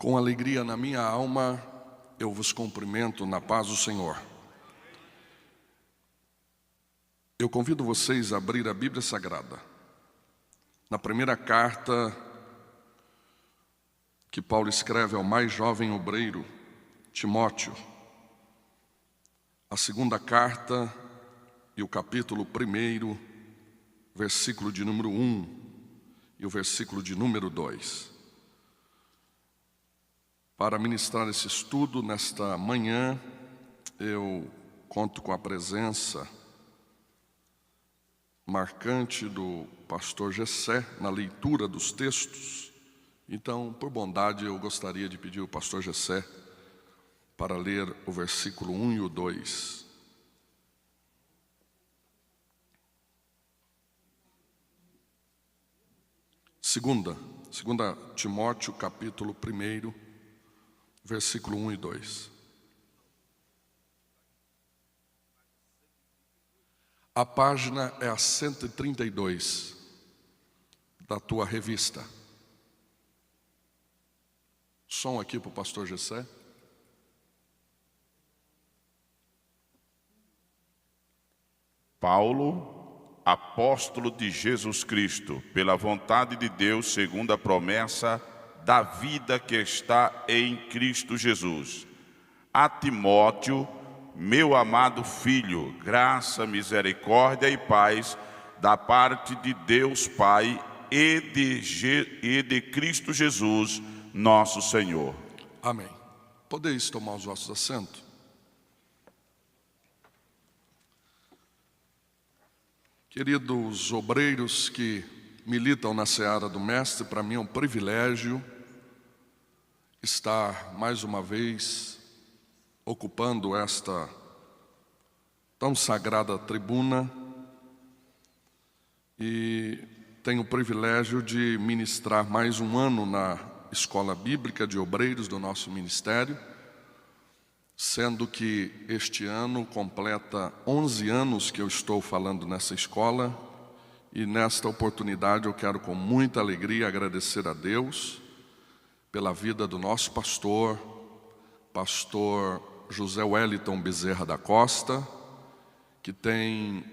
Com alegria na minha alma, eu vos cumprimento na paz do Senhor. Eu convido vocês a abrir a Bíblia Sagrada. Na primeira carta que Paulo escreve ao mais jovem obreiro, Timóteo, a segunda carta e o capítulo 1, versículo de número 1 e o versículo de número 2. Para ministrar esse estudo nesta manhã, eu conto com a presença marcante do pastor Gessé na leitura dos textos. Então, por bondade, eu gostaria de pedir ao pastor Gessé para ler o versículo 1 e o 2. Segunda Timóteo, capítulo 1, versículo 1 e 2. A página é a 132 da tua revista. Som aqui para o pastor Gessé. Paulo, apóstolo de Jesus Cristo, pela vontade de Deus, segundo a promessa da vida que está em Cristo Jesus. A Timóteo, meu amado filho, graça, misericórdia e paz da parte de Deus Pai e de Cristo Jesus, nosso Senhor. Amém. Podeis tomar os vossos assentos? Queridos obreiros que militam na seara do Mestre, para mim é um privilégio estar mais uma vez ocupando esta tão sagrada tribuna e tenho o privilégio de ministrar mais um ano na Escola Bíblica de Obreiros do nosso ministério, sendo que este ano completa 11 anos que eu estou falando nessa escola. E nesta oportunidade eu quero com muita alegria agradecer a Deus pela vida do nosso pastor José Wellington Bezerra da Costa, que tem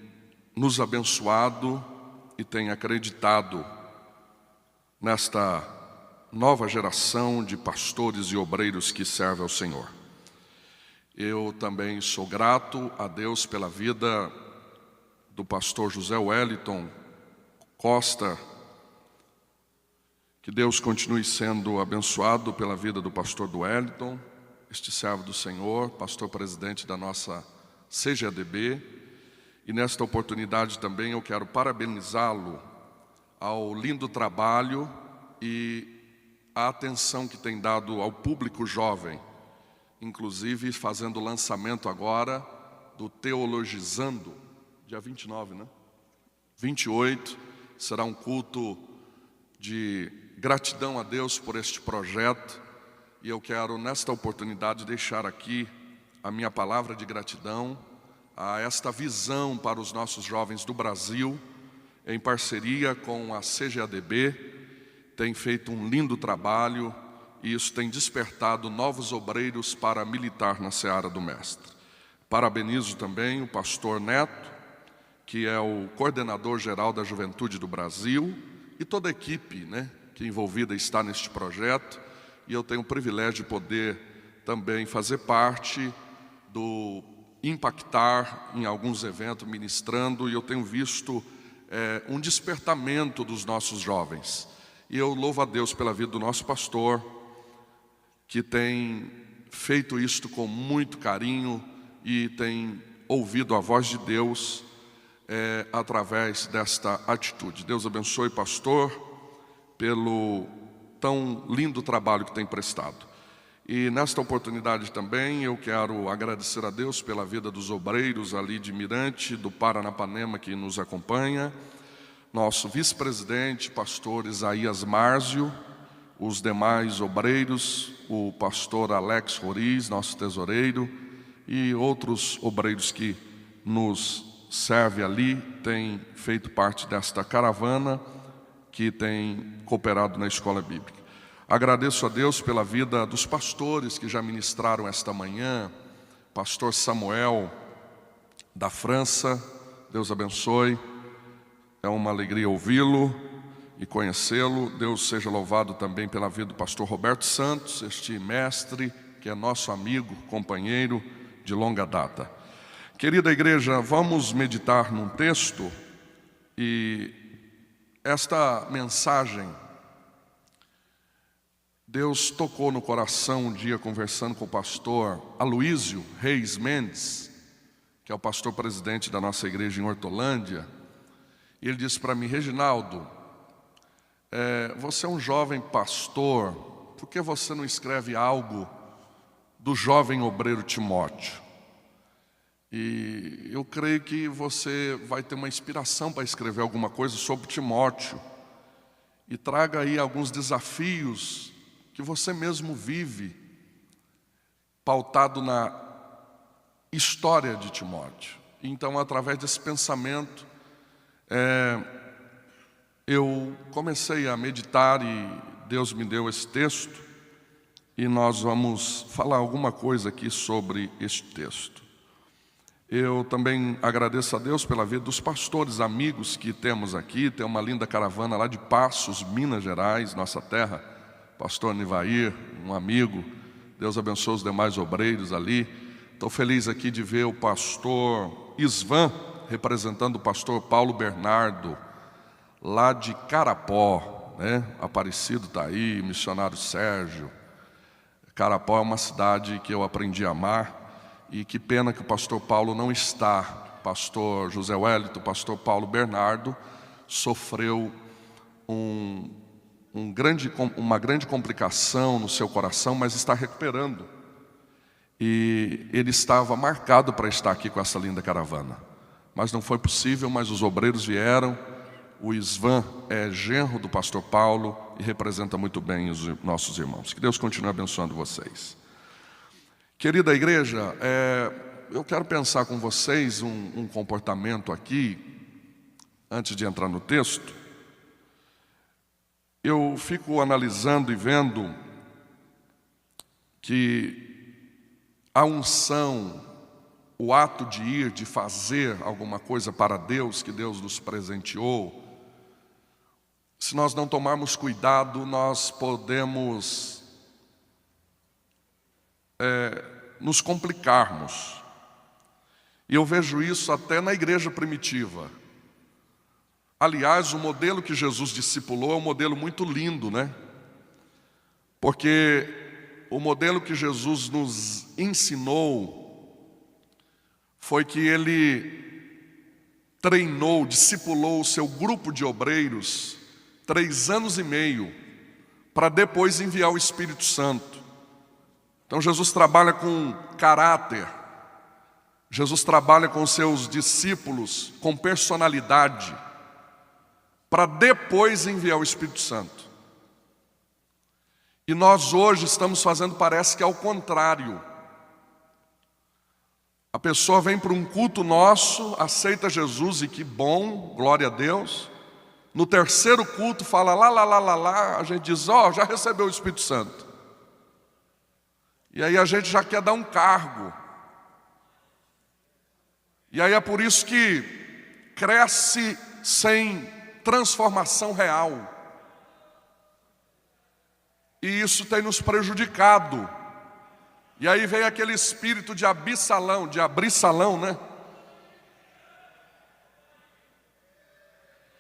nos abençoado e tem acreditado nesta nova geração de pastores e obreiros que servem ao Senhor. Eu também sou grato a Deus pela vida do pastor José Wellington Costa, que Deus continue sendo abençoado pela vida do pastor do Wellington, este servo do Senhor, pastor presidente da nossa CGADB, e nesta oportunidade também eu quero parabenizá-lo ao lindo trabalho e a atenção que tem dado ao público jovem, inclusive fazendo o lançamento agora do Teologizando, dia 29, né? 28, será um culto de gratidão a Deus por este projeto, e eu quero nesta oportunidade deixar aqui a minha palavra de gratidão a esta visão para os nossos jovens do Brasil, em parceria com a CGADB, tem feito um lindo trabalho e isso tem despertado novos obreiros para militar na seara do Mestre. Parabenizo também o pastor Neto, que é o coordenador geral da Juventude do Brasil, e toda a equipe, que envolvida está neste projeto, e eu tenho o privilégio de poder também fazer parte do impactar em alguns eventos ministrando, e eu tenho visto um despertamento dos nossos jovens. E eu louvo a Deus pela vida do nosso pastor, que tem feito isto com muito carinho e tem ouvido a voz de Deus através desta atitude. Deus abençoe, pastor, pelo tão lindo trabalho que tem prestado. E nesta oportunidade também eu quero agradecer a Deus pela vida dos obreiros ali de Mirante, do Paranapanema, que nos acompanha, nosso vice-presidente, pastor Isaías Márzio, os demais obreiros, o pastor Alex Roriz, nosso tesoureiro, e outros obreiros que nos servem ali, têm feito parte desta caravana que tem cooperado na escola bíblica. Agradeço a Deus pela vida dos pastores que já ministraram esta manhã. Pastor Samuel, da França, Deus abençoe. É uma alegria ouvi-lo e conhecê-lo. Deus seja louvado também pela vida do pastor Roberto Santos, este mestre que é nosso amigo, companheiro de longa data. Querida igreja, vamos meditar num texto e esta mensagem Deus tocou no coração um dia conversando com o pastor Aloísio Reis Mendes, que é o pastor presidente da nossa igreja em Hortolândia. E ele disse para mim: Reginaldo, você é um jovem pastor, por que você não escreve algo do jovem obreiro Timóteo? E eu creio que você vai ter uma inspiração para escrever alguma coisa sobre Timóteo. E traga aí alguns desafios que você mesmo vive, pautado na história de Timóteo. Então, através desse pensamento, eu comecei a meditar e Deus me deu esse texto e nós vamos falar alguma coisa aqui sobre este texto. Eu também agradeço a Deus pela vida dos pastores amigos que temos aqui. Tem uma linda caravana lá de Passos, Minas Gerais, nossa terra. Pastor Nivair, um amigo. Deus abençoe os demais obreiros ali. Estou feliz aqui de ver o pastor Isvan, representando o pastor Paulo Bernardo, lá de Carapó, né? Aparecido está aí, missionário Sérgio. Carapó é uma cidade que eu aprendi a amar, e que pena que o pastor Paulo não está. Pastor José Wellington, pastor Paulo Bernardo, sofreu uma grande complicação no seu coração, mas está recuperando. E ele estava marcado para estar aqui com essa linda caravana, mas não foi possível. Mas os obreiros vieram. O Isvan é genro do pastor Paulo e representa muito bem os nossos irmãos. Que Deus continue abençoando vocês. Querida igreja, eu quero pensar com vocês um comportamento aqui, antes de entrar no texto. Eu fico analisando e vendo que a unção, o ato de ir, de fazer alguma coisa para Deus, que Deus nos presenteou, se nós não tomarmos cuidado, nós podemos nos complicarmos. E eu vejo isso até na igreja primitiva. Aliás, o modelo que Jesus discipulou é um modelo muito lindo, né? Porque o modelo que Jesus nos ensinou foi que Ele treinou, discipulou o seu grupo de obreiros 3 anos e meio, para depois enviar o Espírito Santo. Então Jesus trabalha com caráter, Jesus trabalha com seus discípulos com personalidade, para depois enviar o Espírito Santo. E nós hoje estamos fazendo, parece que é ao contrário. A pessoa vem para um culto nosso, aceita Jesus e que bom, glória a Deus. No terceiro culto fala lá, a gente diz, já recebeu o Espírito Santo. E aí a gente já quer dar um cargo. E aí é por isso que cresce sem transformação real. E isso tem nos prejudicado. E aí vem aquele espírito de abrir salão, né?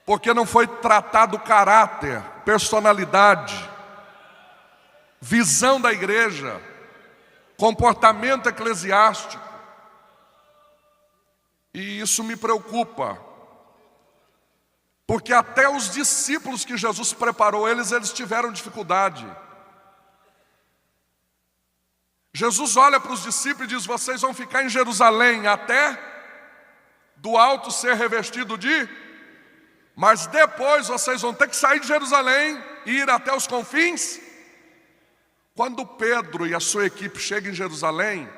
Porque não foi tratado caráter, personalidade, visão da igreja, comportamento eclesiástico. E isso me preocupa. Porque até os discípulos que Jesus preparou, eles tiveram dificuldade. Jesus olha para os discípulos e diz: vocês vão ficar em Jerusalém até do alto ser revestido de... Mas depois vocês vão ter que sair de Jerusalém e ir até os confins. Quando Pedro e a sua equipe chegam em Jerusalém,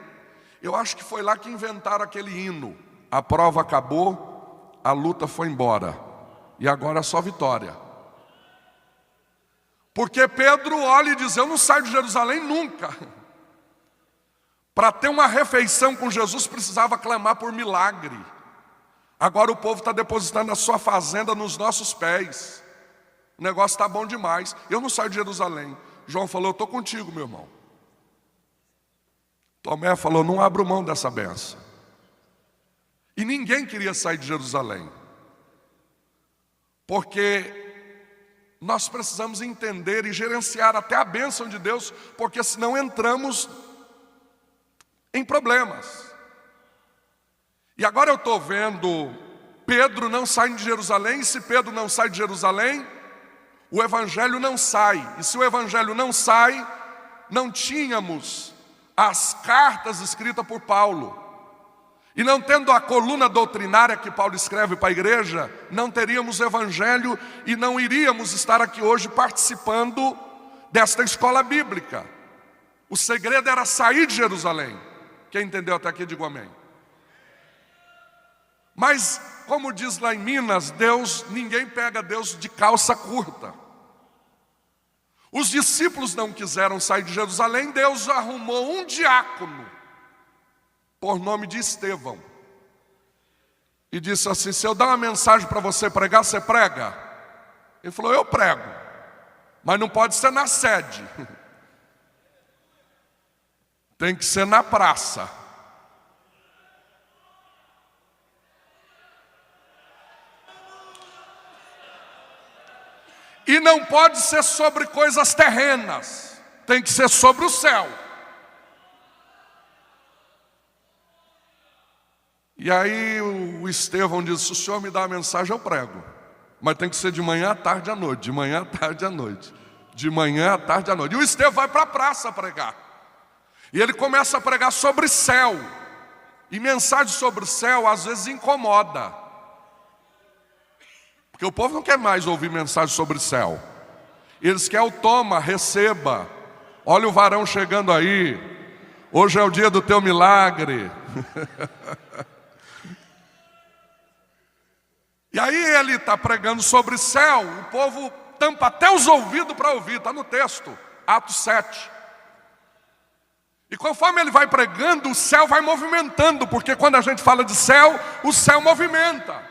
eu acho que foi lá que inventaram aquele hino. A prova acabou, a luta foi embora. E agora é só vitória. Porque Pedro olha e diz: eu não saio de Jerusalém nunca. Para ter uma refeição com Jesus precisava clamar por milagre. Agora o povo está depositando a sua fazenda nos nossos pés. O negócio está bom demais. Eu não saio de Jerusalém. João falou: eu estou contigo, meu irmão. Tomé falou: não abro mão dessa benção. E ninguém queria sair de Jerusalém. Porque nós precisamos entender e gerenciar até a bênção de Deus, porque senão entramos em problemas. E agora eu estou vendo Pedro não saindo de Jerusalém, e se Pedro não sai de Jerusalém, o Evangelho não sai. E se o Evangelho não sai, não tínhamos as cartas escritas por Paulo. E não tendo a coluna doutrinária que Paulo escreve para a igreja, não teríamos o Evangelho e não iríamos estar aqui hoje participando desta escola bíblica. O segredo era sair de Jerusalém. Quem entendeu até aqui, diga amém. Mas, como diz lá em Minas, ninguém pega Deus de calça curta. Os discípulos não quiseram sair de Jerusalém, Deus arrumou um diácono, por nome de Estevão. E disse assim: se eu dar uma mensagem para você pregar, você prega? Ele falou: eu prego, mas não pode ser na sede. Tem que ser na praça. E não pode ser sobre coisas terrenas. Tem que ser sobre o céu. E aí o Estevão disse: se o senhor me dá a mensagem, eu prego. Mas tem que ser de manhã à tarde à noite. De manhã à tarde à noite. De manhã à tarde à noite. E o Estevão vai para a praça pregar. E ele começa a pregar sobre céu. E mensagem sobre o céu às vezes incomoda. Porque o povo não quer mais ouvir mensagem sobre o céu. Eles querem o toma, receba. Olha o varão chegando aí. Hoje é o dia do teu milagre. E aí ele está pregando sobre o céu. O povo tampa até os ouvidos para ouvir. Está no texto, Atos 7. E conforme ele vai pregando, o céu vai movimentando, porque quando a gente fala de céu, o céu movimenta.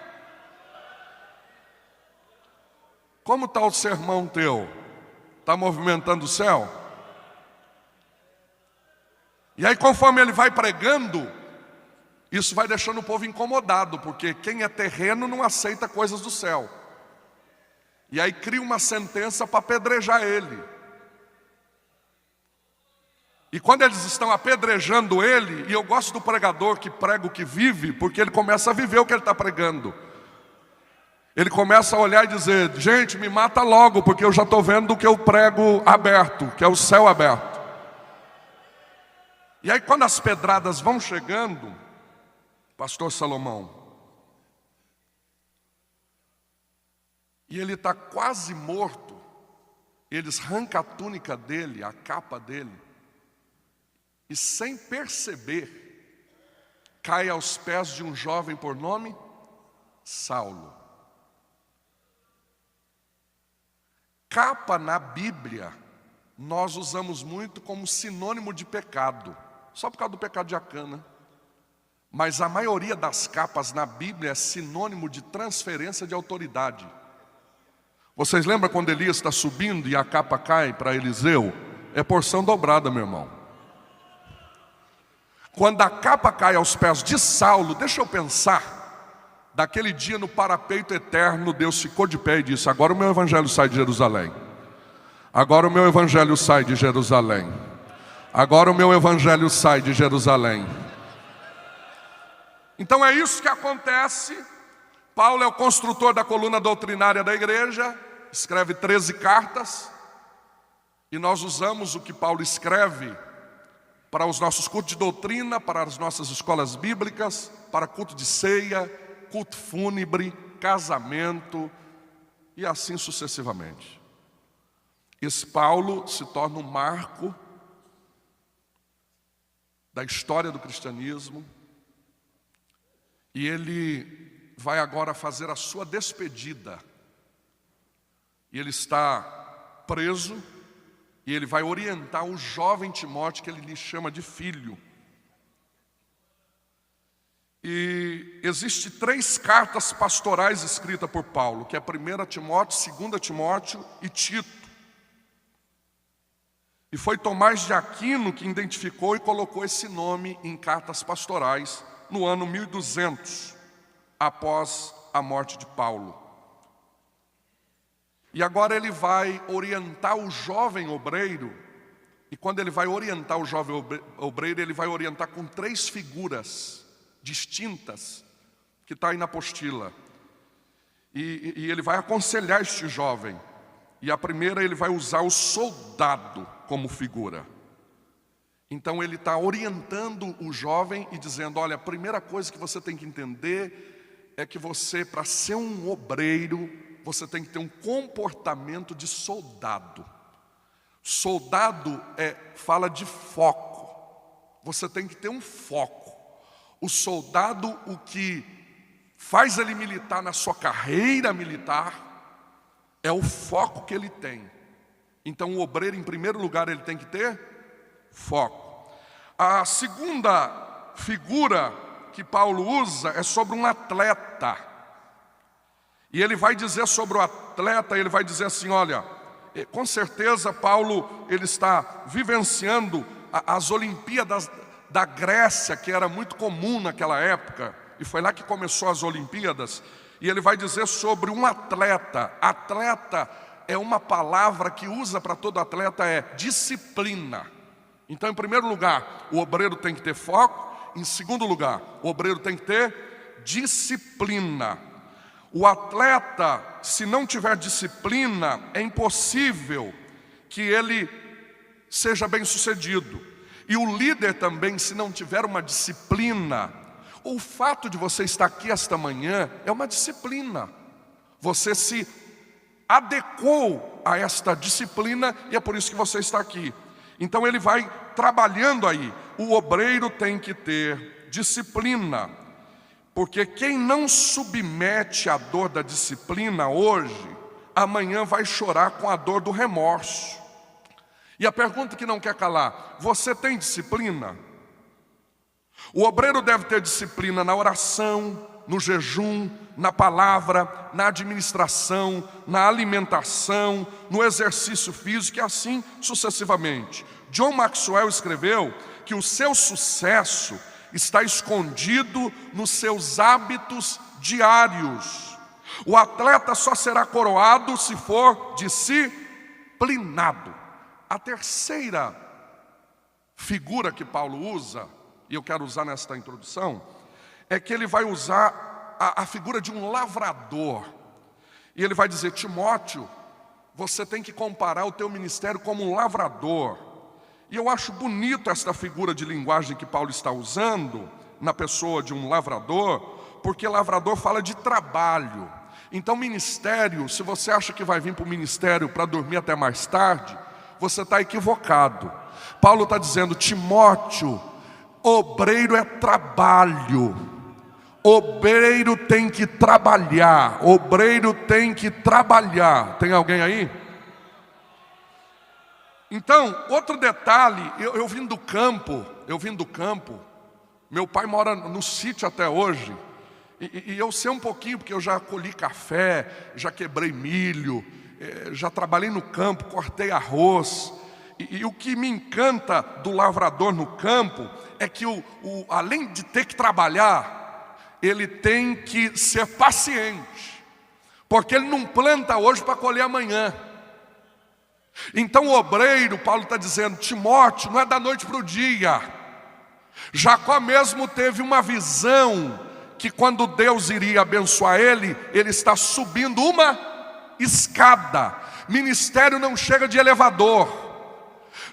Como está o sermão teu? Está movimentando o céu? E aí conforme ele vai pregando, isso vai deixando o povo incomodado, porque quem é terreno não aceita coisas do céu. E aí cria uma sentença para apedrejar ele. E quando eles estão apedrejando ele, e eu gosto do pregador que prega o que vive, porque ele começa a viver o que ele está pregando. Ele começa a olhar e dizer: gente, me mata logo, porque eu já estou vendo o que eu prego aberto, que é o céu aberto. E aí quando as pedradas vão chegando, pastor Salomão, e ele está quase morto, eles arrancam a túnica dele, a capa dele, e sem perceber, cai aos pés de um jovem por nome Saulo. Capa na Bíblia, nós usamos muito como sinônimo de pecado, só por causa do pecado de Acã. Mas a maioria das capas na Bíblia é sinônimo de transferência de autoridade. Vocês lembram quando Elias está subindo e a capa cai para Eliseu? É porção dobrada, meu irmão. Quando a capa cai aos pés de Saulo, deixa eu pensar, daquele dia no parapeito eterno, Deus ficou de pé e disse: agora o meu evangelho sai de Jerusalém. Agora o meu evangelho sai de Jerusalém. Agora o meu evangelho sai de Jerusalém. Então é isso que acontece. Paulo é o construtor da coluna doutrinária da igreja, escreve 13 cartas, e nós usamos o que Paulo escreve para os nossos cultos de doutrina, para as nossas escolas bíblicas, para culto de ceia, culto fúnebre, casamento e assim sucessivamente. Esse Paulo se torna um marco da história do cristianismo e ele vai agora fazer a sua despedida. E ele está preso, e ele vai orientar o jovem Timóteo, que ele lhe chama de filho. E existem 3 cartas pastorais escritas por Paulo, que é 1 Timóteo, 2 Timóteo e Tito. E foi Tomás de Aquino que identificou e colocou esse nome em cartas pastorais no ano 1200, após a morte de Paulo. E agora ele vai orientar o jovem obreiro, e quando ele vai orientar o jovem obreiro, ele vai orientar com 3 figuras distintas, que está aí na apostila. E ele vai aconselhar este jovem. E a primeira, ele vai usar o soldado como figura. Então ele está orientando o jovem e dizendo: olha, a primeira coisa que você tem que entender é que você, para ser um obreiro, você tem que ter um comportamento de soldado. Soldado fala de foco. Você tem que ter um foco. O soldado, o que faz ele militar na sua carreira militar, é o foco que ele tem. Então o obreiro, em primeiro lugar, ele tem que ter foco. A segunda figura que Paulo usa é sobre um atleta. E ele vai dizer sobre o atleta, ele vai dizer assim: olha, com certeza Paulo, ele está vivenciando as Olimpíadas da Grécia, que era muito comum naquela época, e foi lá que começou as Olimpíadas. E ele vai dizer sobre um atleta. Atleta é uma palavra que usa para todo atleta, é disciplina. Então, em primeiro lugar, o obreiro tem que ter foco. Em segundo lugar, o obreiro tem que ter disciplina. O atleta, se não tiver disciplina, é impossível que ele seja bem-sucedido. E o líder também, se não tiver uma disciplina, o fato de você estar aqui esta manhã é uma disciplina. Você se adequou a esta disciplina e é por isso que você está aqui. Então ele vai trabalhando aí. O obreiro tem que ter disciplina, porque quem não submete a dor da disciplina hoje, amanhã vai chorar com a dor do remorso. E a pergunta que não quer calar: você tem disciplina? O obreiro deve ter disciplina na oração, no jejum, na palavra, na administração, na alimentação, no exercício físico e assim sucessivamente. John Maxwell escreveu que o seu sucesso está escondido nos seus hábitos diários. O atleta só será coroado se for disciplinado. A terceira figura que Paulo usa, e eu quero usar nesta introdução, é que ele vai usar a figura de um lavrador. E ele vai dizer: Timóteo, você tem que comparar o teu ministério como um lavrador. E eu acho bonito esta figura de linguagem que Paulo está usando, na pessoa de um lavrador, porque lavrador fala de trabalho. Então ministério, se você acha que vai vir para o ministério para dormir até mais tarde, você está equivocado. Paulo está dizendo: Timóteo, obreiro é trabalho. Obreiro tem que trabalhar. Obreiro tem que trabalhar. Tem alguém aí? Então, outro detalhe, eu vim do campo, meu pai mora no sítio até hoje, e eu sei um pouquinho, porque eu já colhi café, já quebrei milho, já trabalhei no campo, cortei arroz, e o que me encanta do lavrador no campo é que além de ter que trabalhar, ele tem que ser paciente, porque ele não planta hoje para colher amanhã. Então o obreiro, Paulo está dizendo: Timóteo, não é da noite para o dia. Jacó mesmo teve uma visão que quando Deus iria abençoar ele, ele está subindo uma escada. Ministério não chega de elevador.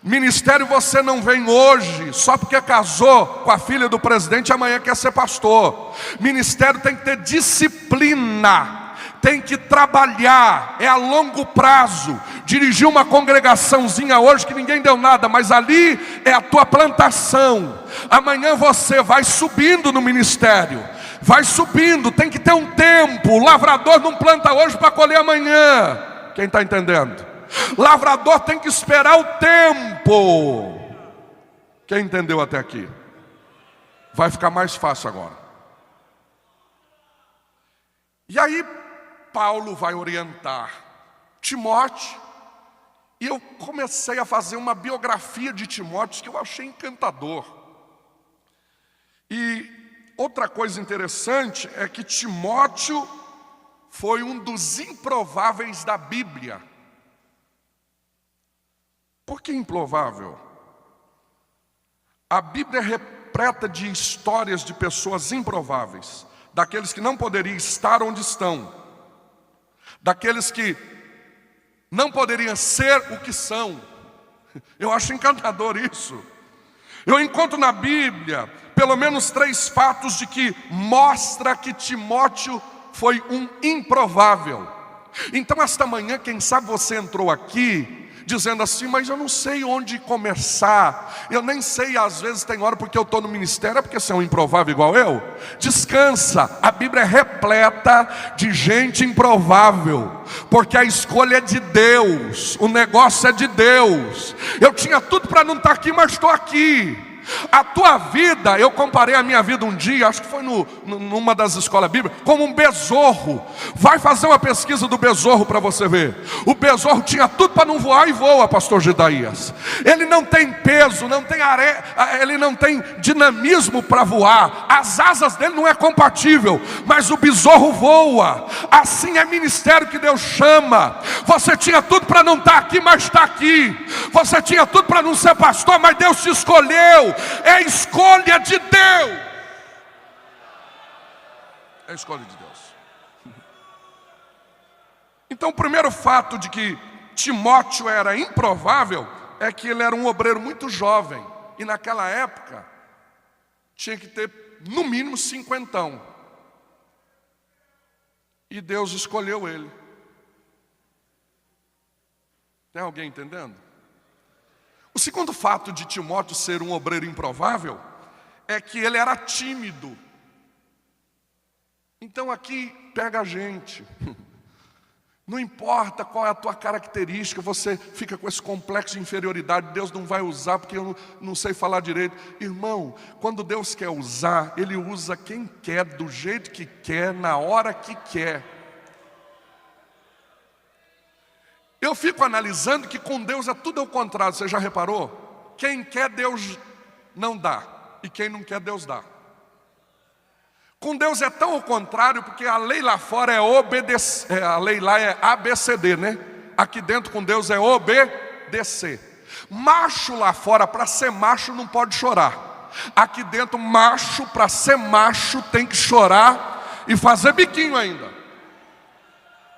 Ministério você não vem hoje só porque casou com a filha do presidente e amanhã quer ser pastor. Ministério tem que ter disciplina, tem que trabalhar, é a longo prazo. Dirigir uma congregaçãozinha hoje que ninguém deu nada, mas ali é a tua plantação. Amanhã você vai subindo no ministério, vai subindo, tem que ter um tempo. O lavrador não planta hoje para colher amanhã. Quem está entendendo? Lavrador tem que esperar o tempo. Quem entendeu até aqui? Vai ficar mais fácil agora. E aí Paulo vai orientar Timóteo, e eu comecei a fazer uma biografia de Timóteo que eu achei encantador. E outra coisa interessante é que Timóteo foi um dos improváveis da Bíblia. Por que improvável? A Bíblia é repleta de histórias de pessoas improváveis, daqueles que não poderiam estar onde estão, daqueles que não poderiam ser o que são. Eu acho encantador isso. Eu encontro na Bíblia pelo menos 3 fatos de que mostra que Timóteo foi um improvável. Então esta manhã, quem sabe você entrou aqui dizendo assim, mas eu não sei onde começar, eu nem sei, às vezes tem hora porque eu estou no ministério, é porque você é um improvável igual eu. Descansa, a Bíblia é repleta de gente improvável, porque a escolha é de Deus, o negócio é de Deus. Eu tinha tudo para não estar aqui, mas estou aqui. A tua vida, eu comparei a minha vida um dia, acho que foi numa das escolas bíblicas, como um besouro. Vai fazer uma pesquisa do besouro para você ver. O besouro tinha tudo para não voar e voa, pastor Gidaías. Ele não tem peso, não tem areia, ele não tem dinamismo para voar. As asas dele não é compatível, mas o besouro voa. Assim é ministério que Deus chama. Você tinha tudo para não estar aqui, mas está aqui. Você tinha tudo para não ser pastor, mas Deus te escolheu. É a escolha de Deus. É a escolha de Deus. Então o primeiro fato de que Timóteo era improvável é que ele era um obreiro muito jovem. E naquela época tinha que ter no mínimo 50. E Deus escolheu ele. Tem alguém entendendo? O segundo fato de Timóteo ser um obreiro improvável é que ele era tímido. Então aqui pega a gente. Não importa qual é a tua característica, você fica com esse complexo de inferioridade, Deus não vai usar porque eu não sei falar direito. Irmão, quando Deus quer usar, Ele usa quem quer, do jeito que quer, na hora que quer. Eu fico analisando que com Deus é tudo ao contrário, você já reparou? Quem quer Deus não dá, e quem não quer Deus dá. Com Deus é tão ao contrário, porque a lei lá fora é obedecer, a lei lá é ABCD, né? Aqui dentro com Deus é obedecer. Macho lá fora, para ser macho não pode chorar. Aqui dentro, macho, para ser macho tem que chorar e fazer biquinho ainda.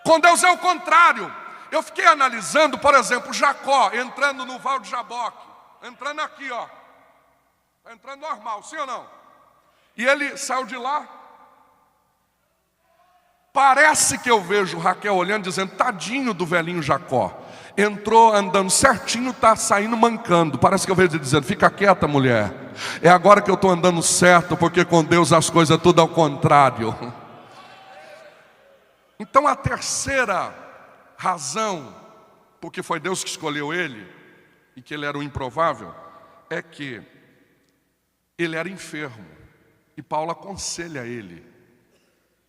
Com Deus é o contrário. Eu fiquei analisando, por exemplo, Jacó entrando no Val de Jaboque, entrando aqui, ó, entrando normal, sim ou não? E ele saiu de lá. Parece que eu vejo Raquel olhando, dizendo, tadinho do velhinho Jacó. Entrou andando certinho, está saindo mancando. Parece que eu vejo ele dizendo, fica quieta, mulher. É agora que eu estou andando certo, porque com Deus as coisas é tudo ao contrário. Então a terceira razão, porque foi Deus que escolheu ele, e que ele era um improvável, é que ele era enfermo. E Paulo aconselha ele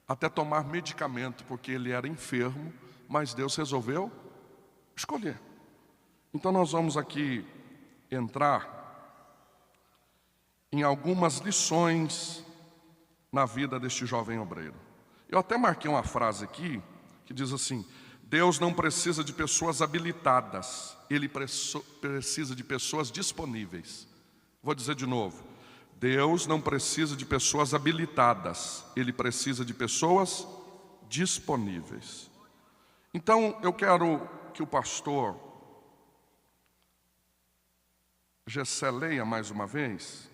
até tomar medicamento, porque ele era enfermo, mas Deus resolveu escolher. Então nós vamos aqui entrar em algumas lições na vida deste jovem obreiro. Eu até marquei uma frase aqui, que diz assim, Deus não precisa de pessoas habilitadas, Ele precisa de pessoas disponíveis. Vou dizer de novo, Deus não precisa de pessoas habilitadas, Ele precisa de pessoas disponíveis. Então eu quero que o pastor Gessé leia mais uma vez,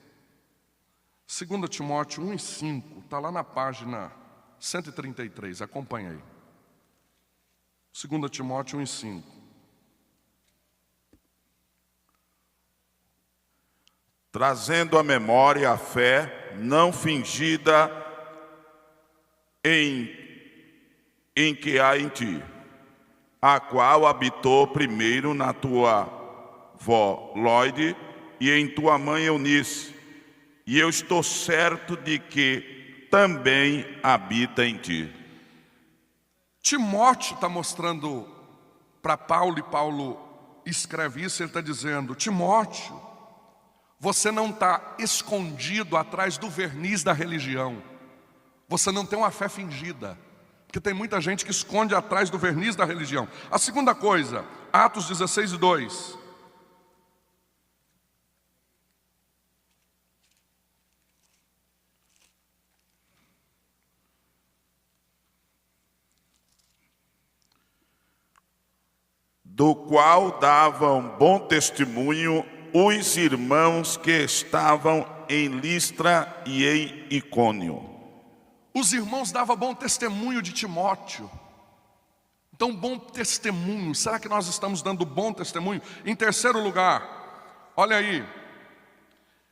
2 Timóteo 1:5, está lá na página 133, acompanha aí. 2 Timóteo 1:5. Trazendo à memória a fé não fingida em que há em ti, a qual habitou primeiro na tua vó Lóide e em tua mãe Eunice, e eu estou certo de que também habita em ti. Timóteo está mostrando para Paulo, e Paulo escreve isso, ele está dizendo: Timóteo, você não está escondido atrás do verniz da religião. Você não tem uma fé fingida. Porque tem muita gente que esconde atrás do verniz da religião. A segunda coisa, Atos 16:2. Do qual davam bom testemunho os irmãos que estavam em Listra e em Icônio. Os irmãos davam bom testemunho de Timóteo. Então, bom testemunho. Será que nós estamos dando bom testemunho? Em terceiro lugar, olha aí,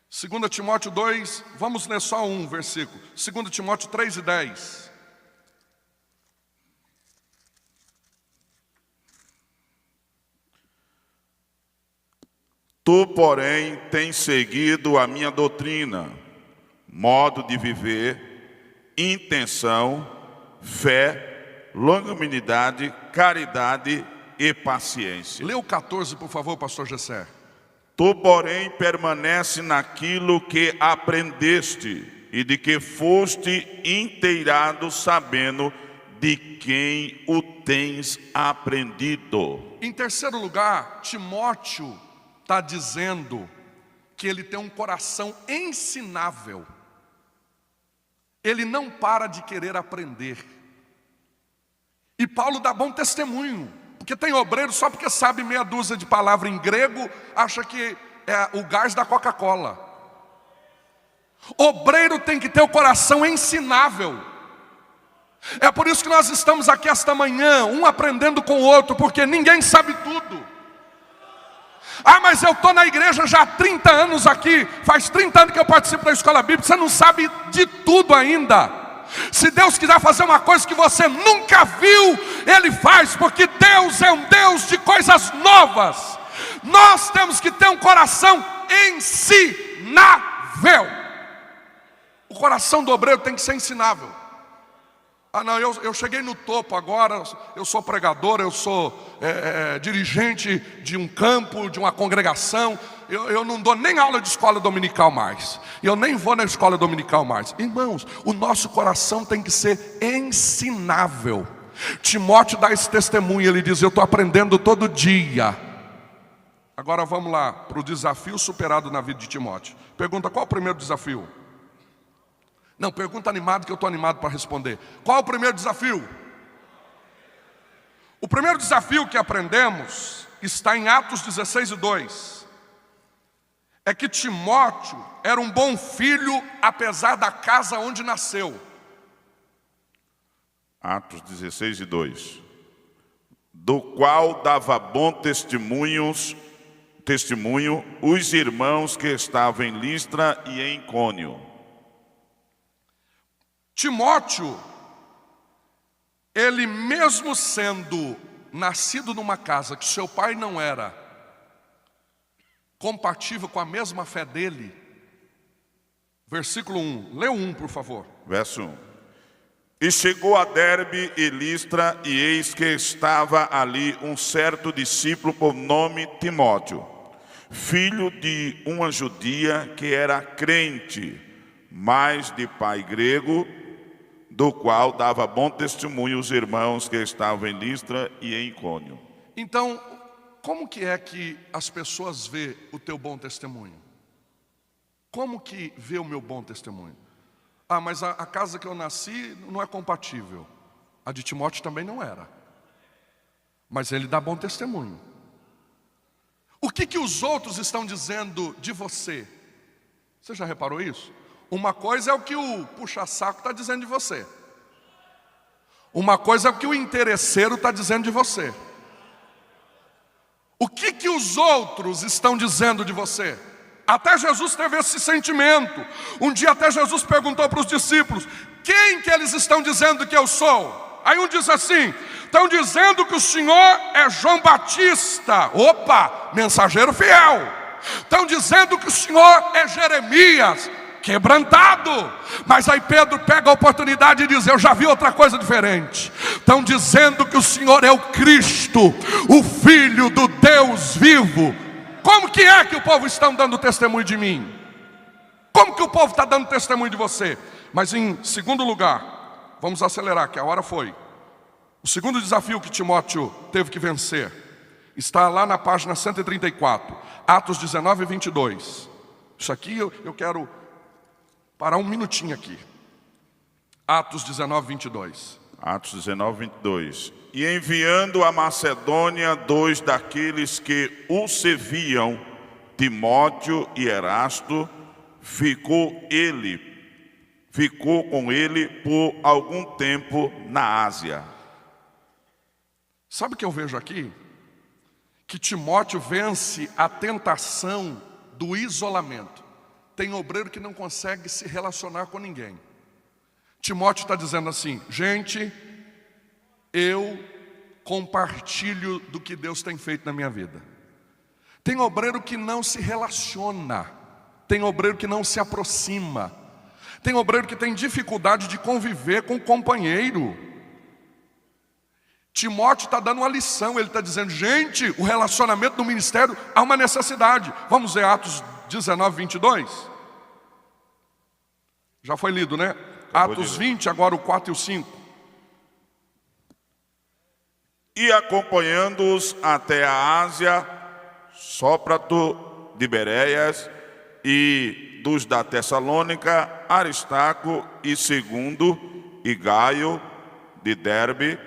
2 Timóteo 2, vamos ler só um versículo. 2 Timóteo 3:10. Tu, porém, tens seguido a minha doutrina, modo de viver, intenção, fé, longanimidade, caridade e paciência. Lê o 14, por favor, pastor Gessé. Tu, porém, permanece naquilo que aprendeste e de que foste inteirado, sabendo de quem o tens aprendido. Em terceiro lugar, Timóteo está dizendo que ele tem um coração ensinável. Ele não para de querer aprender. E Paulo dá bom testemunho, porque tem obreiro só porque sabe meia dúzia de palavras em grego, acha que é o gás da Coca-Cola. Obreiro tem que ter o coração ensinável. É por isso que nós estamos aqui esta manhã, um aprendendo com o outro, porque ninguém sabe tudo. Ah, mas eu estou na igreja já há 30 anos aqui, faz 30 anos que eu participo da escola bíblica, você não sabe de tudo ainda. Se Deus quiser fazer uma coisa que você nunca viu, Ele faz, porque Deus é um Deus de coisas novas. Nós temos que ter um coração ensinável. O coração do obreiro tem que ser ensinável. Ah não, eu cheguei no topo agora, eu sou pregador, eu sou dirigente de um campo, de uma congregação, eu não dou nem aula de escola dominical mais, eu nem vou na escola dominical mais. Irmãos, o nosso coração tem que ser ensinável. Timóteo dá esse testemunho, ele diz: eu estou aprendendo todo dia. Agora vamos lá, para o desafio superado na vida de Timóteo. Pergunta: qual é o primeiro desafio? Não, pergunta animado que eu estou animado para responder. Qual é o primeiro desafio? O primeiro desafio que aprendemos está em Atos 16:2. É que Timóteo era um bom filho, apesar da casa onde nasceu. Atos 16:2. Do qual dava bom testemunho os irmãos que estavam em Listra e em Icônio. Timóteo, ele mesmo sendo nascido numa casa que seu pai não era compatível com a mesma fé dele, versículo 1, lê o 1 por favor. Verso 1. E chegou a Derbe e Listra, e eis que estava ali um certo discípulo por nome Timóteo, filho de uma judia que era crente, mas de pai grego, do qual dava bom testemunho os irmãos que estavam em Listra e em Icônio. Então, como que é que as pessoas vê o teu bom testemunho? Como que vê o meu bom testemunho? Ah, mas a casa que eu nasci não é compatível. A de Timóteo também não era. Mas ele dá bom testemunho. O que os outros estão dizendo de você? Você já reparou isso? Uma coisa é o que o puxa-saco está dizendo de você. Uma coisa é o que o interesseiro está dizendo de você. O que os outros estão dizendo de você? Até Jesus teve esse sentimento. Um dia até Jesus perguntou para os discípulos: quem que eles estão dizendo que eu sou? Aí um diz assim: estão dizendo que o senhor é João Batista. Opa, mensageiro fiel. Estão dizendo que o senhor é Jeremias, quebrantado. Mas aí Pedro pega a oportunidade e diz: eu já vi outra coisa diferente. Estão dizendo que o senhor é o Cristo, o Filho do Deus vivo. Como que é que o povo está dando testemunho de mim? Como que o povo está dando testemunho de você? Mas em segundo lugar, vamos acelerar, que a hora foi. O segundo desafio que Timóteo teve que vencer está lá na página 134, Atos 19 e 22. Isso aqui eu quero parar um minutinho aqui. Atos 19, 22. Atos 19, 22. E enviando a Macedônia 2 daqueles que o serviam, Timóteo e Erasto, ficou com ele por algum tempo na Ásia. Sabe o que eu vejo aqui? Que Timóteo vence a tentação do isolamento. Tem obreiro que não consegue se relacionar com ninguém. Timóteo está dizendo assim: gente, eu compartilho do que Deus tem feito na minha vida. Tem obreiro que não se relaciona. Tem obreiro que não se aproxima. Tem obreiro que tem dificuldade de conviver com o companheiro. Timóteo está dando uma lição. Ele está dizendo: gente, o relacionamento no ministério há uma necessidade. Vamos ver Atos 19, 22. Já foi lido, né? Atos 20, agora o 4 e o 5. E acompanhando-os até a Ásia, Sópater de Bereias, e dos da Tessalônica, Aristarco e Segundo, e Gaio de Derbe,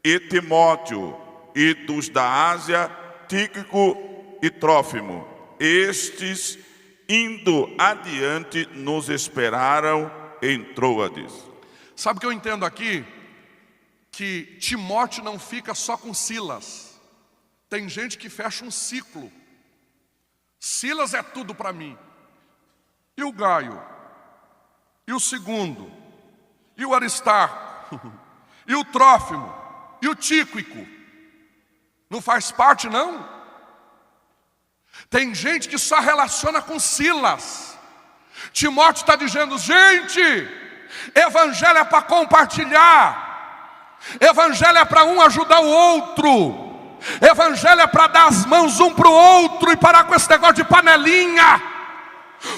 e Timóteo, e dos da Ásia, Tíquico e Trófimo. Estes, indo adiante, nos esperaram em Troades. Sabe o que eu entendo aqui? Que Timóteo não fica só com Silas. Tem gente que fecha um ciclo. Silas é tudo para mim. E o Gaio? E o Segundo? E o Aristarco? E o Trófimo? E o Tíquico? Não faz parte, não? Tem gente que só relaciona com Silas. Timóteo está dizendo: gente, evangelho é para compartilhar. Evangelho é para um ajudar o outro. Evangelho é para dar as mãos um para o outro e parar com esse negócio de panelinha.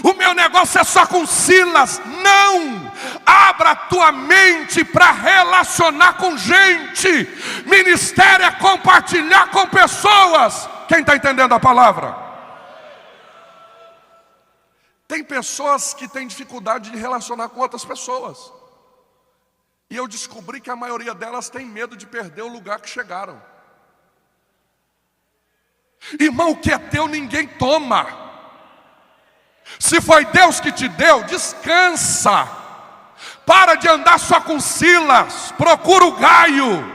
O meu negócio é só com Silas. Não! Abra a tua mente para relacionar com gente. Ministério é compartilhar com pessoas. Quem está entendendo a palavra? Tem pessoas que têm dificuldade de relacionar com outras pessoas. E eu descobri que a maioria delas tem medo de perder o lugar que chegaram. Irmão, o que é teu ninguém toma. Se foi Deus que te deu, descansa. Para de andar só com Silas, procura o Gaio.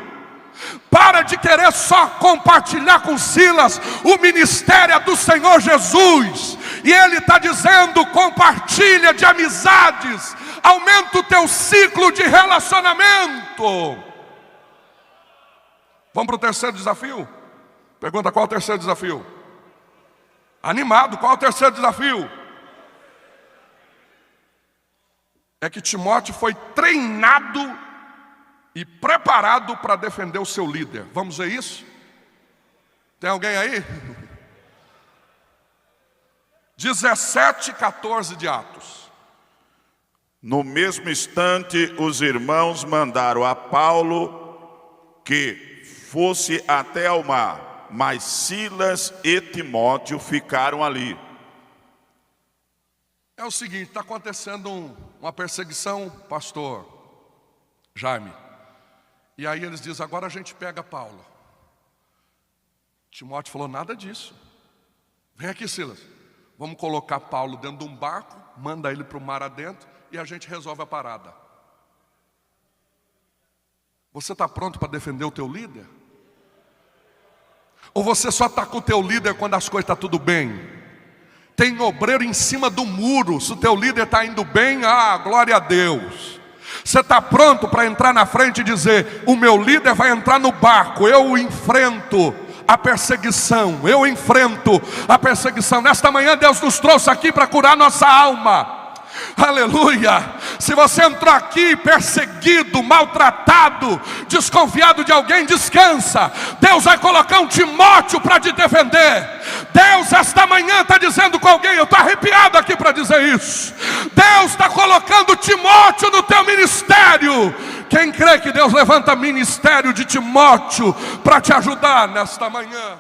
Para de querer só compartilhar com Silas. O ministério é do Senhor Jesus. E Ele está dizendo: compartilha de amizades. Aumenta o teu ciclo de relacionamento. Vamos para o terceiro desafio? Pergunta: qual é o terceiro desafio? Animado, qual é o terceiro desafio? É que Timóteo foi treinado e preparado para defender o seu líder. Vamos ver isso? Tem alguém aí? 17:14 de Atos. No mesmo instante, os irmãos mandaram a Paulo que fosse até ao mar, mas Silas e Timóteo ficaram ali. É o seguinte, está acontecendo uma perseguição, pastor Jaime. E aí eles dizem: agora a gente pega Paulo. Timóteo falou: nada disso. Vem aqui, Silas. Vamos colocar Paulo dentro de um barco, manda ele para o mar adentro e a gente resolve a parada. Você está pronto para defender o teu líder? Ou você só está com o teu líder quando as coisas estão tudo bem? Tem obreiro em cima do muro. Se o teu líder está indo bem, glória a Deus. Você está pronto para entrar na frente e dizer: o meu líder vai entrar no barco, eu enfrento a perseguição, eu enfrento a perseguição. Nesta manhã Deus nos trouxe aqui para curar nossa alma. Aleluia. Se você entrou aqui perseguido, maltratado, desconfiado de alguém, descansa. Deus vai colocar um Timóteo para te defender. Deus esta manhã está dizendo com alguém, eu estou arrepiado aqui para dizer isso. Deus está colocando Timóteo no teu ministério. Quem crê que Deus levanta ministério de Timóteo para te ajudar nesta manhã?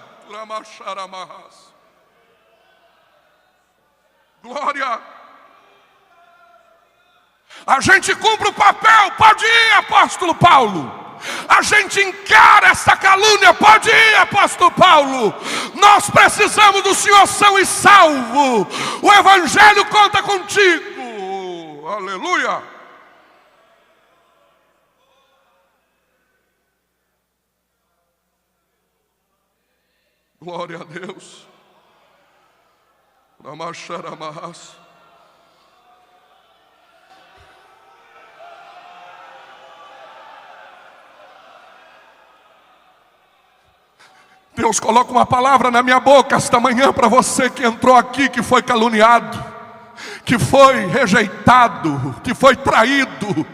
Glória. A gente cumpre o papel, pode ir, apóstolo Paulo. A gente encara essa calúnia, pode ir, apóstolo Paulo. Nós precisamos do Senhor são e salvo. O Evangelho conta contigo. Aleluia. Glória a Deus. Ramacharamaras. Deus coloca uma palavra na minha boca esta manhã para você que entrou aqui, que foi caluniado, que foi rejeitado, que foi traído.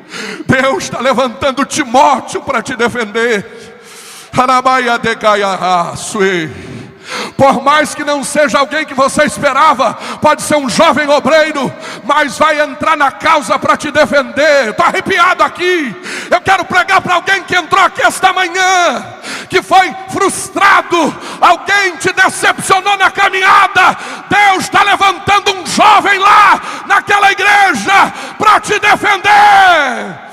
Deus está levantando Timóteo para te defender. Por mais que não seja alguém que você esperava, pode ser um jovem obreiro, mas vai entrar na causa para te defender. Estou arrepiado aqui. Eu quero pregar para alguém que entrou aqui esta manhã, que foi frustrado, alguém te decepcionou na caminhada. Deus está levantando um jovem lá naquela igreja para te defender.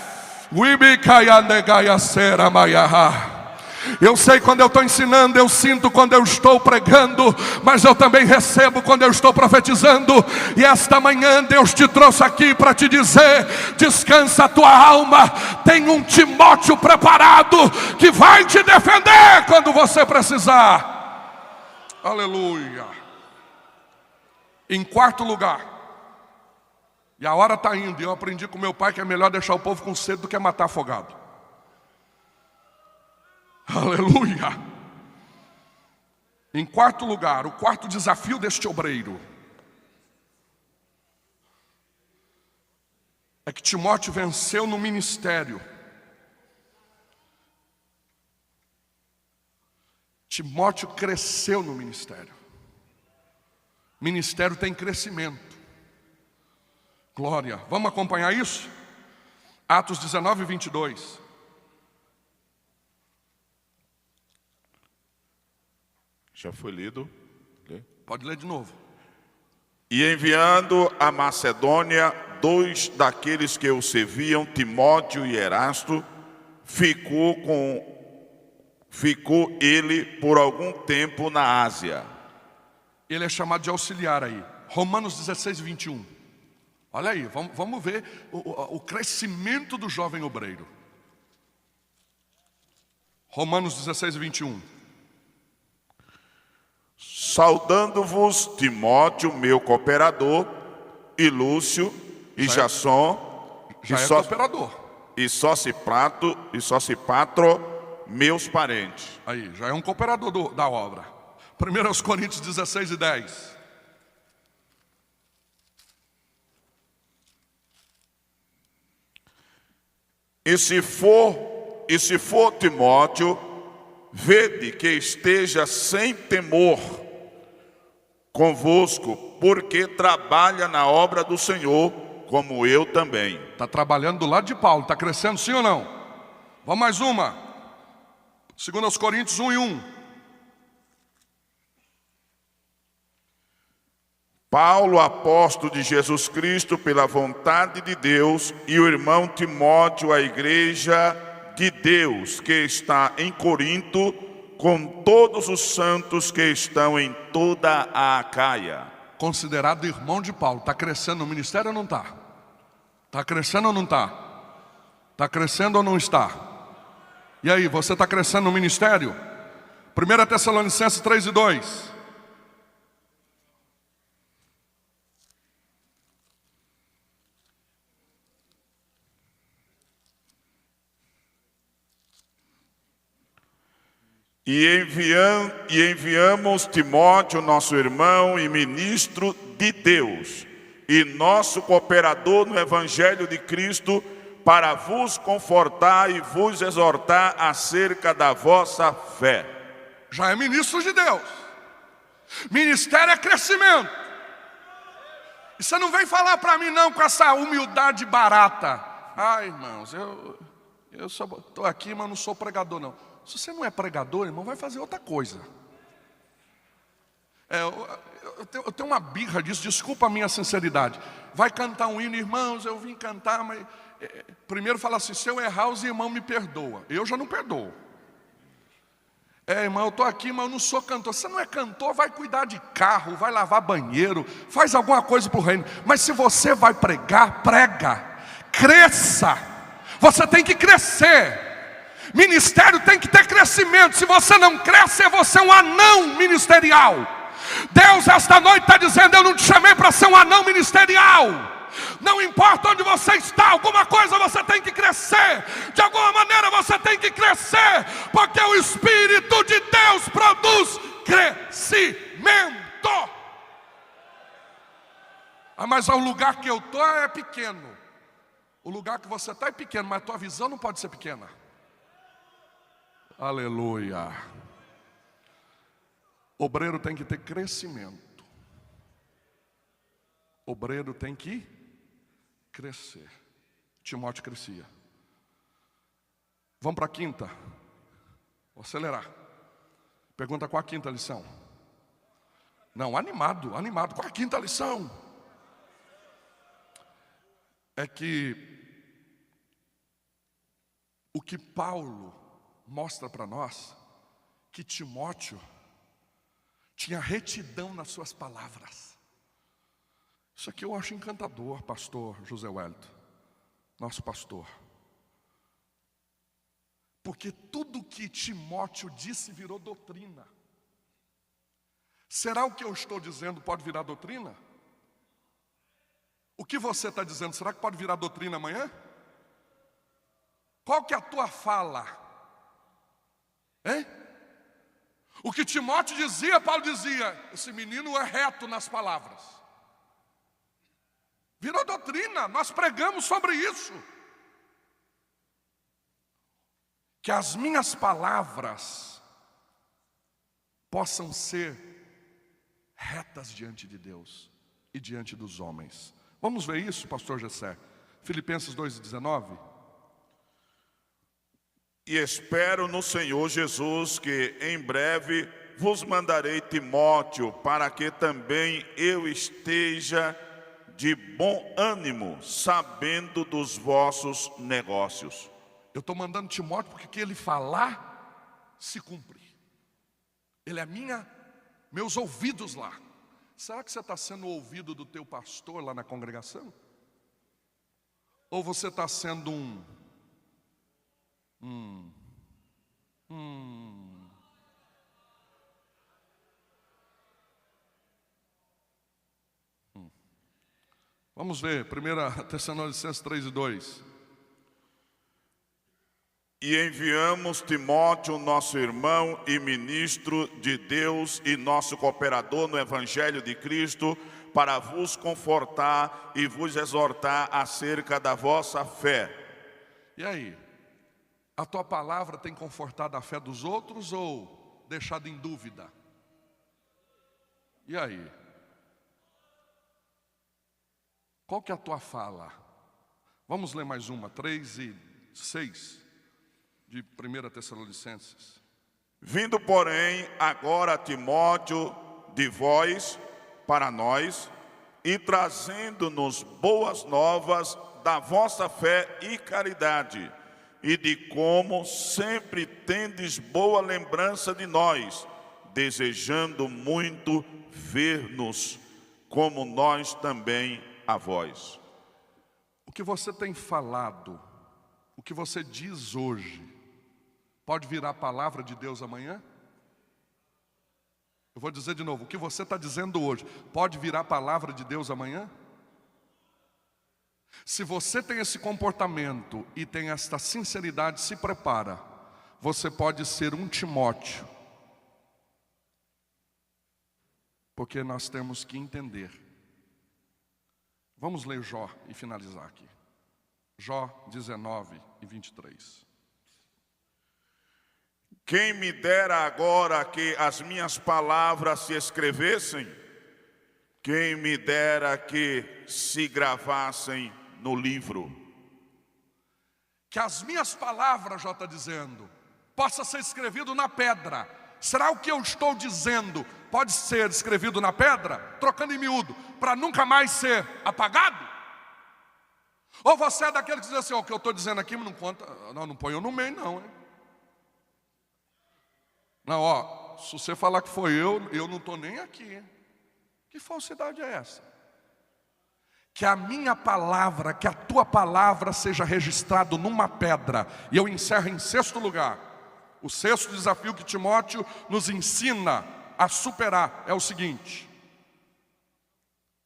Eu sei quando eu estou ensinando, eu sinto quando eu estou pregando, mas eu também recebo quando eu estou profetizando. E esta manhã Deus te trouxe aqui para te dizer: descansa a tua alma, tem um Timóteo preparado que vai te defender quando você precisar. Aleluia. Em quarto lugar, e a hora está indo, e eu aprendi com meu pai que é melhor deixar o povo com sede do que matar afogado. Aleluia. Em quarto lugar, o quarto desafio deste obreiro é que Timóteo venceu no ministério. Timóteo cresceu no ministério. Ministério tem crescimento. Glória. Vamos acompanhar isso? Atos 19, 22. Já foi lido? Pode ler de novo. E enviando a Macedônia 2 daqueles que o serviam, Timóteo e Erasto, ficou ele por algum tempo na Ásia. Ele é chamado de auxiliar aí. Romanos 16, 21. Olha aí, vamos ver o crescimento do jovem obreiro. Romanos 16, 21. Saudando-vos, Timóteo, meu cooperador, e Lúcio, e Jasson, e Sosipatro, meus parentes. Aí, já é um cooperador da obra. 1 Coríntios 16 e 10. E se for Timóteo, vede que esteja sem temor convosco, porque trabalha na obra do Senhor, como eu também. Está trabalhando do lado de Paulo, está crescendo sim ou não? Vamos mais uma. 2 Coríntios 1 e 1. Paulo, apóstolo de Jesus Cristo, pela vontade de Deus, e o irmão Timóteo, a igreja de Deus, que está em Corinto, com todos os santos que estão em toda a Acaia. Considerado irmão de Paulo, está crescendo no ministério ou não está? Está crescendo ou não está? Está crescendo ou não está? E aí, você está crescendo no ministério? 1 Tessalonicenses 3 e 2. E enviamos Timóteo, nosso irmão e ministro de Deus, e nosso cooperador no Evangelho de Cristo, para vos confortar e vos exortar acerca da vossa fé. Já é ministro de Deus. Ministério é crescimento. E você não vem falar para mim não com essa humildade barata. Ah, irmãos, eu estou aqui, mas não sou pregador não. Se você não é pregador, irmão, vai fazer outra coisa. Eu tenho uma birra disso, desculpa a minha sinceridade. Vai cantar um hino, irmãos, eu vim cantar, mas... primeiro fala assim, se eu errar, os irmãos me perdoam. Eu já não perdoo. Irmão, eu estou aqui, mas eu não sou cantor. Você não é cantor, vai cuidar de carro, vai lavar banheiro, faz alguma coisa para o reino. Mas se você vai pregar, prega. Cresça. Você tem que crescer. Ministério tem que ter crescimento. Se você não cresce, você é um anão ministerial. Deus esta noite está dizendo, eu não te chamei para ser um anão ministerial. Não importa onde você está, alguma coisa você tem que crescer. De alguma maneira você tem que crescer, porque o Espírito de Deus produz crescimento. Mas o lugar que eu estou é pequeno. O lugar que você está é pequeno, mas a tua visão não pode ser pequena. Aleluia. Obreiro tem que ter crescimento. Obreiro tem que crescer. Timóteo crescia. Vamos para a quinta. Vou acelerar. Pergunta qual a quinta lição? Não, animado. Qual a quinta lição? É que o que Paulo mostra para nós, que Timóteo tinha retidão nas suas palavras. Isso aqui eu acho encantador, pastor José Wellington, nosso pastor. Porque tudo que Timóteo disse virou doutrina. Será o que eu estou dizendo pode virar doutrina? O que você está dizendo, será que pode virar doutrina amanhã? Qual que é a tua fala? Hein? O que Timóteo dizia, Paulo dizia, esse menino é reto nas palavras. Virou doutrina, nós pregamos sobre isso. Que as minhas palavras possam ser retas diante de Deus e diante dos homens. Vamos ver isso, pastor Gessé? Filipenses 2,19. E espero no Senhor Jesus que em breve vos mandarei Timóteo, para que também eu esteja de bom ânimo, sabendo dos vossos negócios. Eu estou mandando Timóteo porque o que ele falar se cumpre. Ele é meus ouvidos lá. Será que você está sendo o ouvido do teu pastor lá na congregação? Ou você está sendo Vamos ver, 1 Tessalonicenses 3:2. E enviamos Timóteo, nosso irmão e ministro de Deus e nosso cooperador no Evangelho de Cristo, para vos confortar e vos exortar acerca da vossa fé. E aí? A tua palavra tem confortado a fé dos outros ou deixado em dúvida? E aí? Qual que é a tua fala? Vamos ler mais uma, 3:6. De 1 Tessalonicenses. Vindo, porém, agora Timóteo de vós para nós, e trazendo-nos boas novas da vossa fé e caridade, e de como sempre tendes boa lembrança de nós, desejando muito ver-nos, como nós também a vós. O que você tem falado, o que você diz hoje, pode virar a palavra de Deus amanhã? Eu vou dizer de novo, o que você está dizendo hoje, pode virar a palavra de Deus amanhã? Se você tem esse comportamento e tem esta sinceridade, se prepara. você pode ser um Timóteo. Porque nós temos que entender. Vamos ler Jó e finalizar aqui. Jó 19:23. Quem me dera agora que as minhas palavras se escrevessem, quem me dera que se gravassem no livro. Que as minhas palavras, Jó está dizendo, possa ser escrevido na pedra. Será o que eu estou dizendo pode ser escrevido na pedra, trocando em miúdo, para nunca mais ser apagado? Ou você é daquele que diz assim, o que eu estou dizendo aqui não conta, não põe eu no meio não, hein? Não, se você falar que foi eu não estou nem aqui, hein? Que falsidade é essa? Que a minha palavra, que a tua palavra seja registrado numa pedra. E eu encerro em sexto lugar. O sexto desafio que Timóteo nos ensina a superar é o seguinte.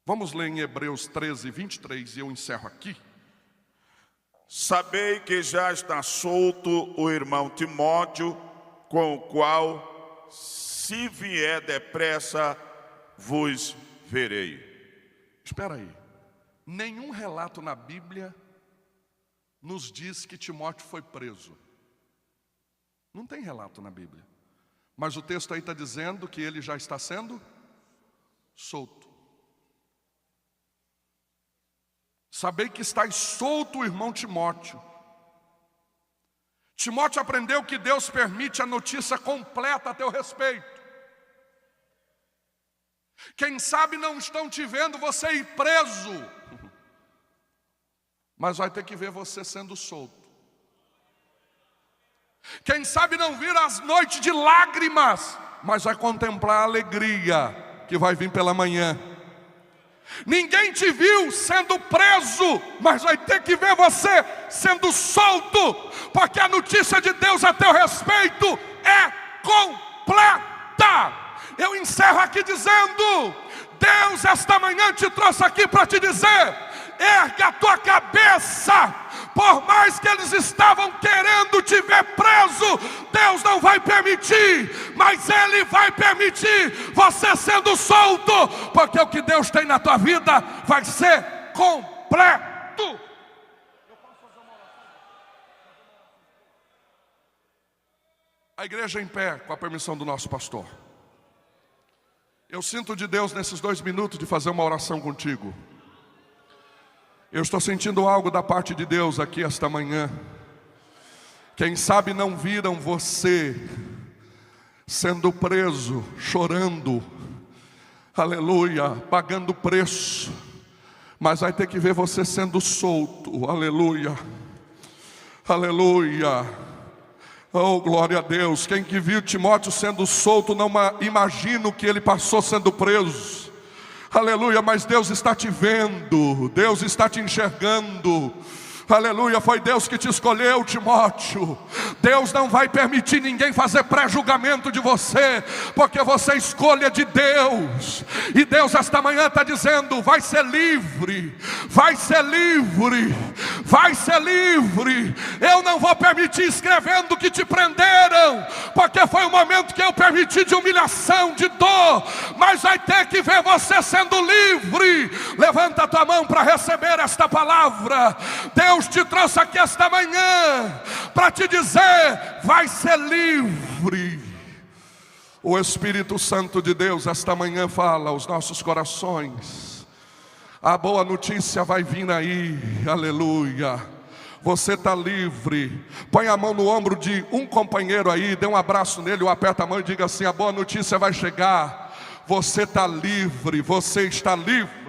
Vamos ler em Hebreus 13:23 e eu encerro aqui. Sabei que já está solto o irmão Timóteo, com o qual, se vier depressa, vos verei. Espera aí. Nenhum relato na Bíblia nos diz que Timóteo foi preso. Não tem relato na Bíblia. Mas o texto aí está dizendo que ele já está sendo solto. Sabei que está solto o irmão Timóteo. Timóteo aprendeu que Deus permite a notícia completa a teu respeito. Quem sabe não estão te vendo você ir preso, mas vai ter que ver você sendo solto. Quem sabe não vir as noites de lágrimas, mas vai contemplar a alegria que vai vir pela manhã. Ninguém te viu sendo preso, mas vai ter que ver você sendo solto, porque a notícia de Deus a teu respeito é completa. Eu encerro aqui dizendo, Deus esta manhã te trouxe aqui para te dizer, ergue a tua cabeça. Por mais que eles estavam querendo te ver preso, Deus não vai permitir, mas Ele vai permitir você sendo solto, porque o que Deus tem na tua vida vai ser completo. A igreja em pé, com a permissão do nosso pastor. Eu sinto de Deus nesses 2 minutos de fazer uma oração contigo. Eu estou sentindo algo da parte de Deus aqui esta manhã. Quem sabe não viram você sendo preso, chorando, aleluia, pagando preço, mas vai ter que ver você sendo solto, aleluia, aleluia. Oh, glória a Deus. Quem que viu Timóteo sendo solto não imagina o que ele passou sendo preso. Aleluia, mas Deus está te vendo, Deus está te enxergando. Aleluia, foi Deus que te escolheu, Timóteo. Deus não vai permitir ninguém fazer pré-julgamento de você, porque você é escolha de Deus. E Deus esta manhã está dizendo, vai ser livre, vai ser livre, vai ser livre. Eu não vou permitir escrevendo que te prenderam, porque foi um momento que eu permiti de humilhação, de dor, mas vai ter que ver você sendo livre. Levanta a tua mão para receber esta palavra. Deus te trouxe aqui esta manhã para te dizer, vai ser livre. O Espírito Santo de Deus esta manhã fala aos nossos corações. A boa notícia vai vir aí, aleluia. Você está livre. Põe a mão no ombro de um companheiro aí, dê um abraço nele, ou aperta a mão e diga assim, a boa notícia vai chegar. Você está livre, você está livre.